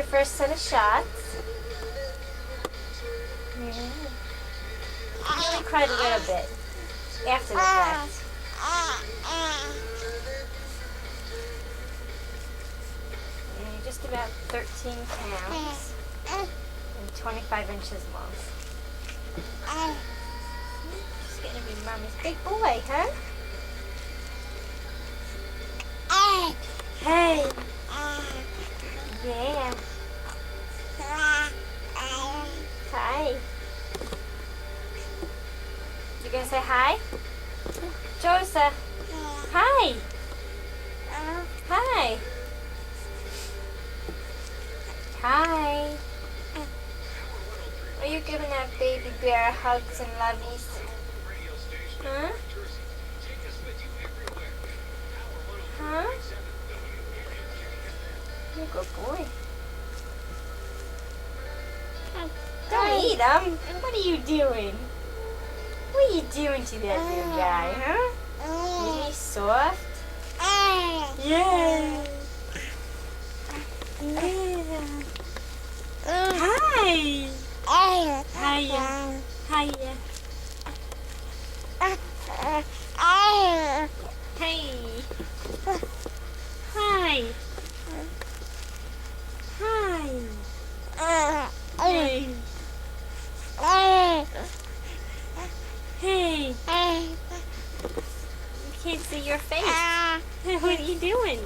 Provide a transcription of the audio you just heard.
your first set of shots. Yeah. You only cried a little bit after the fact. And you're just about 13 pounds and 25 inches long. She's getting to be Mommy's big boy, huh? Hey. Yeah. Hi. You gonna say hi? Joseph. Hi. Hi. Hi. Are you giving that baby bear hugs and lovies? Huh? Huh? You're a good boy. Don't eat them. What are you doing? What are you doing to that little guy, huh? Isn't he soft? Yeah. Yeah. Hi. Hiya. Hiya. Hey. Hi. Hi. Hey. Hey. You can't see your face. What are you doing?